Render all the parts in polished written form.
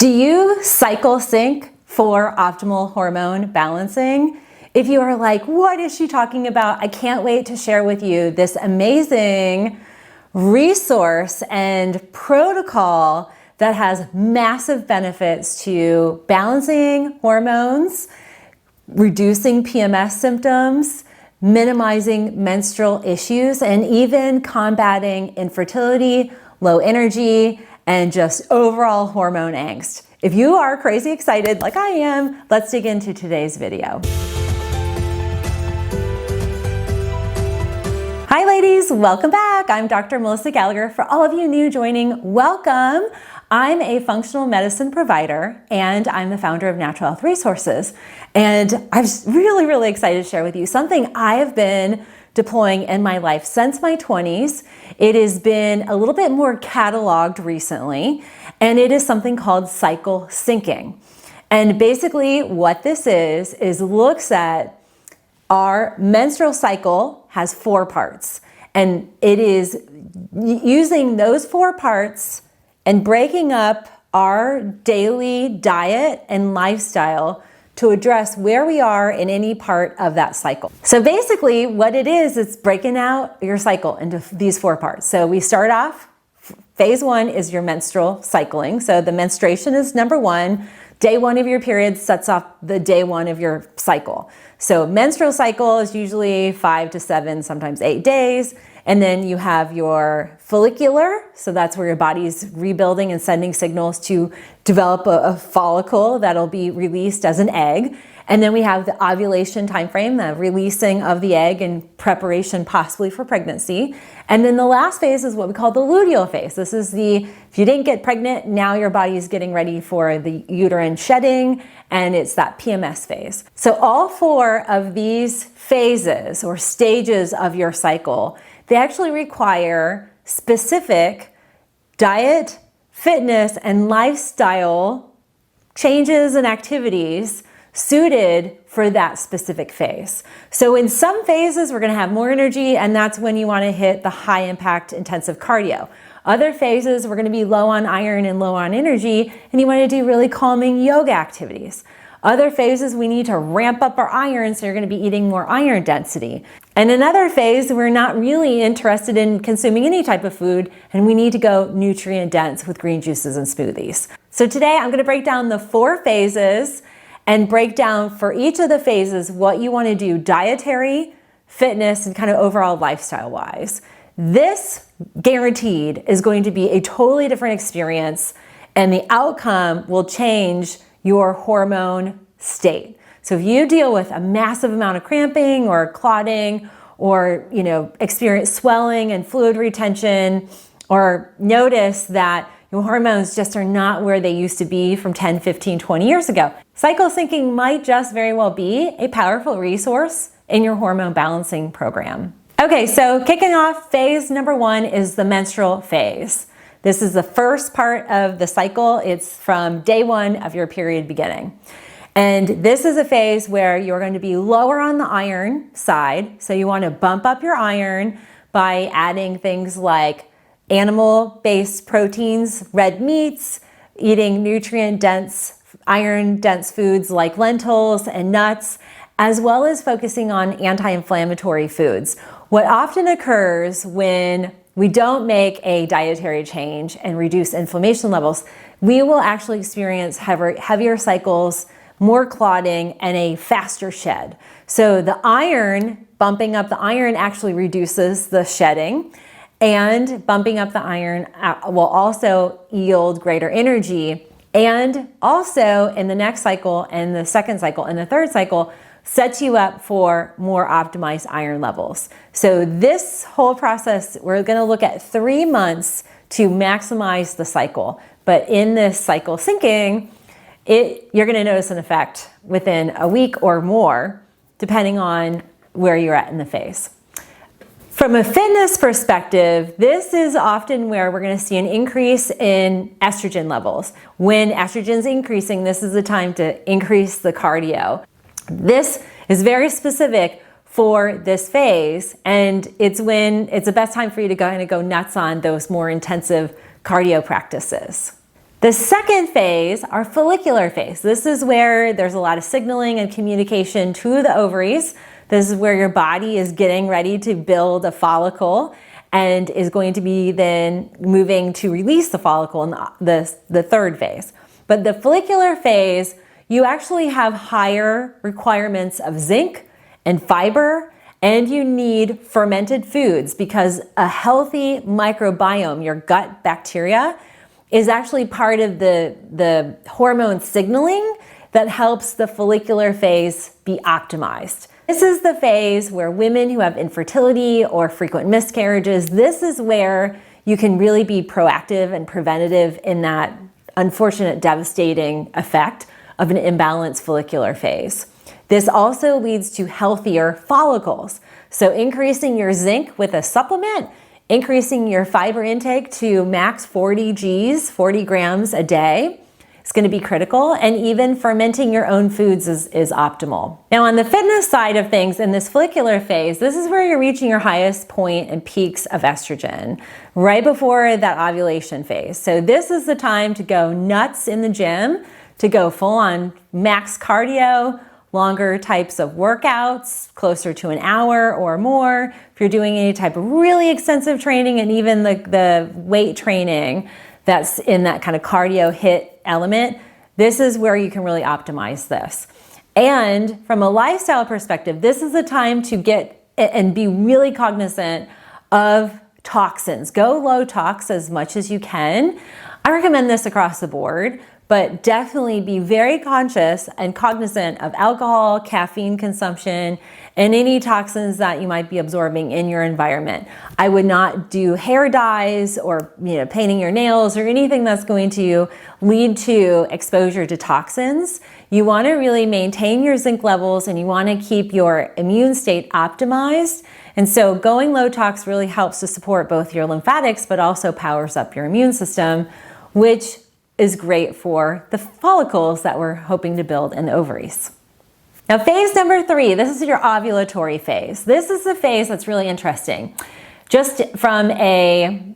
Do you cycle sync for optimal hormone balancing? If you are like, what is she talking about? I can't wait to share with you this amazing resource and protocol that has massive benefits to balancing hormones, reducing PMS symptoms, minimizing menstrual issues, and even combating infertility, low energy, and just overall hormone angst. If you are crazy excited like I am, let's dig into today's video. Hi ladies, welcome back. I'm Dr. Melissa Gallagher. For all of you new joining, welcome. I'm a functional medicine provider and I'm the founder of Natural Health Resources. And I'm really excited to share with you something I have been deploying in my life since my 20s. It has been a little bit more cataloged recently, and it is something called cycle syncing. And basically what this is looks at our menstrual cycle has 4 parts, and it is using those 4 parts and breaking up our daily diet and lifestyle to address where we are in any part of that cycle. So basically what it is, it's breaking out your cycle into these 4 parts. So we start off, phase 1 is your menstrual cycling. So the menstruation is number 1. Day 1 of your period sets off the day 1 of your cycle. So menstrual cycle is usually 5 to 7, sometimes 8 days. And then you have your follicular, so that's where your body's rebuilding and sending signals to develop a follicle that'll be released as an egg. And then we have the ovulation timeframe, the releasing of the egg in preparation possibly for pregnancy. And then the last phase is what we call the luteal phase. This is if you didn't get pregnant, now your body is getting ready for the uterine shedding, and it's that PMS phase. So all 4 of these phases or stages of your cycle, they actually require specific diet, fitness, and lifestyle changes and activities suited for that specific phase. So in some phases, we're gonna have more energy, and that's when you wanna hit the high impact intensive cardio. Other phases, we're gonna be low on iron and low on energy, and you wanna do really calming yoga activities. Other phases, we need to ramp up our iron, so you're gonna be eating more iron density. And another phase, we're not really interested in consuming any type of food, and we need to go nutrient dense with green juices and smoothies. So today, I'm gonna break down the 4 phases and break down for each of the phases what you wanna do dietary, fitness, and kind of overall lifestyle-wise. This, guaranteed, is going to be a totally different experience, and the outcome will change your hormone state. So if you deal with a massive amount of cramping or clotting, or experience swelling and fluid retention, or notice that your hormones just are not where they used to be from 10, 15, 20 years ago, cycle syncing might just very well be a powerful resource in your hormone balancing program. Okay, so kicking off, phase number 1 is the menstrual phase. This is the first part of the cycle. It's from day 1 of your period beginning. And this is a phase where you're going to be lower on the iron side. So you want to bump up your iron by adding things like animal-based proteins, red meats, eating nutrient-dense, iron-dense foods like lentils and nuts, as well as focusing on anti-inflammatory foods. What often occurs when we don't make a dietary change and reduce inflammation levels, we will actually experience heavier cycles, more clotting, and a faster shed. So the iron, bumping up the iron actually reduces the shedding, and bumping up the iron will also yield greater energy, and also in the next cycle and the second cycle and the third cycle sets you up for more optimized iron levels. So this whole process, we're gonna look at 3 months to maximize the cycle. But in this cycle syncing, you're gonna notice an effect within a week or more, depending on where you're at in the phase. From a fitness perspective, this is often where we're gonna see an increase in estrogen levels. When estrogen's increasing, this is the time to increase the cardio. This is very specific for this phase, and it's the best time for you to go nuts on those more intensive cardio practices. The second phase, our follicular phase. This is where there's a lot of signaling and communication to the ovaries. This is where your body is getting ready to build a follicle and is going to be then moving to release the follicle in the third phase. But the follicular phase, you actually have higher requirements of zinc and fiber, and you need fermented foods because a healthy microbiome, your gut bacteria, is actually part of the hormone signaling that helps the follicular phase be optimized. This is the phase where women who have infertility or frequent miscarriages, this is where you can really be proactive and preventative in that unfortunate, devastating effect of an imbalanced follicular phase. This also leads to healthier follicles. So increasing your zinc with a supplement, increasing your fiber intake to max 40 grams a day is going to be critical, and even fermenting your own foods is optimal. Now on the fitness side of things, in this follicular phase, this is where you're reaching your highest point and peaks of estrogen, right before that ovulation phase. So this is the time to go nuts in the gym, to go full on max cardio, longer types of workouts, closer to an hour or more. If you're doing any type of really extensive training, and even the weight training that's in that kind of cardio hit element, this is where you can really optimize this. And from a lifestyle perspective, this is the time to get and be really cognizant of toxins. Go low tox as much as you can. I recommend this across the board, but definitely be very conscious and cognizant of alcohol, caffeine consumption, and any toxins that you might be absorbing in your environment. I would not do hair dyes or painting your nails or anything that's going to lead to exposure to toxins. You want to really maintain your zinc levels, and you want to keep your immune state optimized. And so going low tox really helps to support both your lymphatics, but also powers up your immune system, which is great for the follicles that we're hoping to build in the ovaries. Now, phase number 3, this is your ovulatory phase. This is the phase that's really interesting. Just from a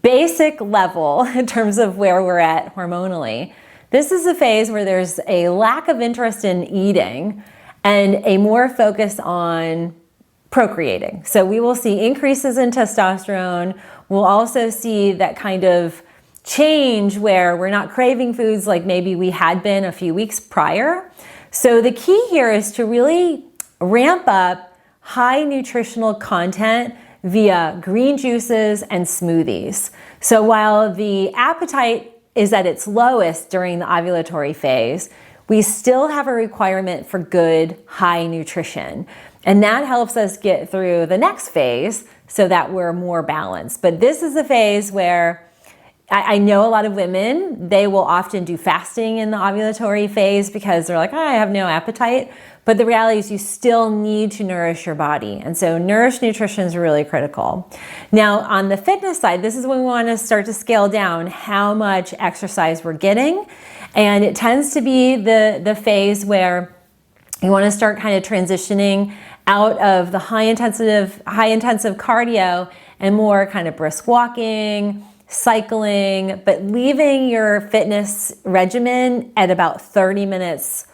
basic level in terms of where we're at hormonally, this is a phase where there's a lack of interest in eating and a more focus on procreating. So we will see increases in testosterone. We'll also see that kind of change where we're not craving foods like maybe we had been a few weeks prior. So the key here is to really ramp up high nutritional content via green juices and smoothies. So while the appetite is at its lowest during the ovulatory phase, we still have a requirement for good high nutrition. And that helps us get through the next phase so that we're more balanced. But this is a phase where I know a lot of women, they will often do fasting in the ovulatory phase because they're like, oh, I have no appetite. But the reality is you still need to nourish your body. And so nourished nutrition is really critical. Now, on the fitness side, this is when we want to start to scale down how much exercise we're getting. And it tends to be the phase where you want to start kind of transitioning out of the high intensive cardio and more kind of brisk walking, cycling, but leaving your fitness regimen at about 30 minutes,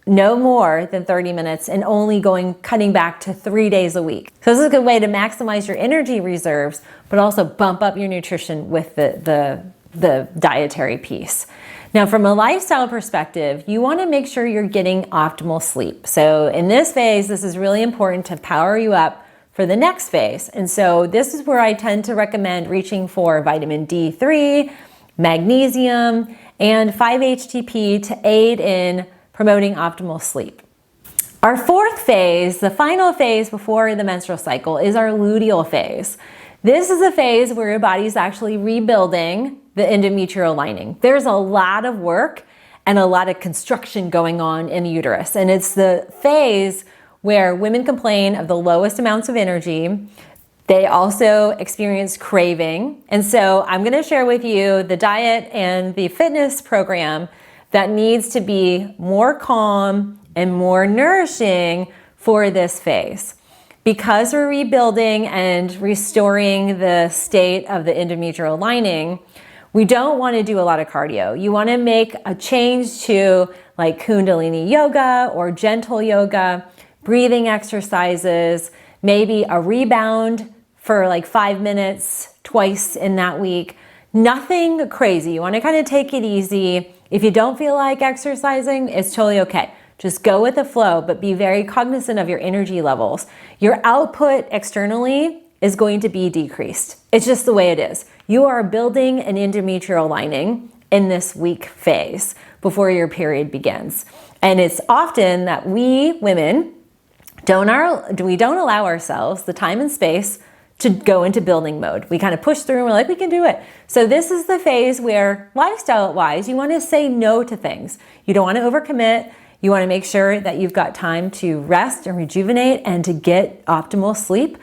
no more than 30 minutes, and only cutting back to 3 days a week. So this is a good way to maximize your energy reserves, but also bump up your nutrition with the dietary piece. Now, from a lifestyle perspective, you want to make sure you're getting optimal sleep. So in this phase, this is really important to power you up for the next phase. And so this is where I tend to recommend reaching for vitamin D3, magnesium, and 5-HTP to aid in promoting optimal sleep. Our fourth phase, the final phase before the menstrual cycle, is our luteal phase. This is a phase where your body is actually rebuilding the endometrial lining. There's a lot of work and a lot of construction going on in the uterus. And it's the phase where women complain of the lowest amounts of energy. They also experience craving. And so I'm going to share with you the diet and the fitness program that needs to be more calm and more nourishing for this phase. Because we're rebuilding and restoring the state of the endometrial lining, We don't want to do a lot of cardio. You want to make a change to like Kundalini yoga or gentle yoga, breathing exercises, maybe a rebound for like 5 minutes twice in that week. Nothing crazy. You want to kind of take it easy. If you don't feel like exercising, it's totally okay. Just go with the flow, but be very cognizant of your energy levels. Your output externally is going to be decreased. It's just the way it is. You are building an endometrial lining in this week phase before your period begins. And it's often that we women don't allow ourselves the time and space to go into building mode. We kind of push through and we're like, we can do it. So this is the phase where lifestyle-wise, you want to say no to things. You don't want to overcommit. You want to make sure that you've got time to rest and rejuvenate and to get optimal sleep.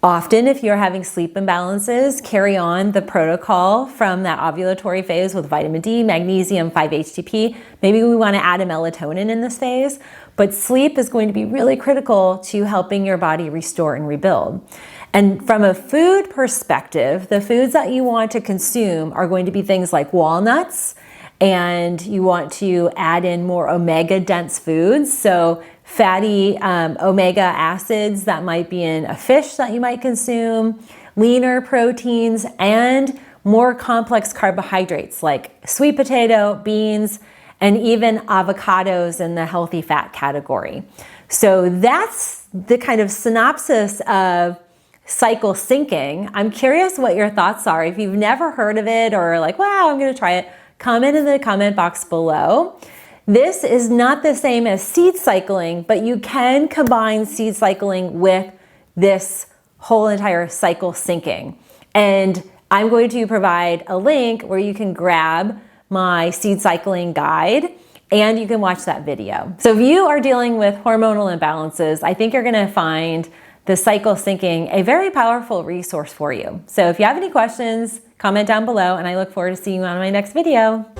Often, if you're having sleep imbalances, carry on the protocol from that ovulatory phase with vitamin D, magnesium, 5-HTP. Maybe we want to add a melatonin in this phase, but sleep is going to be really critical to helping your body restore and rebuild. And from a food perspective, the foods that you want to consume are going to be things like walnuts, and you want to add in more omega-dense foods. So fatty omega acids that might be in a fish that you might consume, leaner proteins, and more complex carbohydrates like sweet potato, beans, and even avocados in the healthy fat category. So that's the kind of synopsis of cycle syncing. I'm curious what your thoughts are. If you've never heard of it or like, wow, I'm going to try it, comment in the comment box below. This is not the same as seed cycling, but you can combine seed cycling with this whole entire cycle syncing. And I'm going to provide a link where you can grab my seed cycling guide and you can watch that video. So if you are dealing with hormonal imbalances, I think you're going to find the cycle syncing a very powerful resource for you. So if you have any questions, comment down below, and I look forward to seeing you on my next video.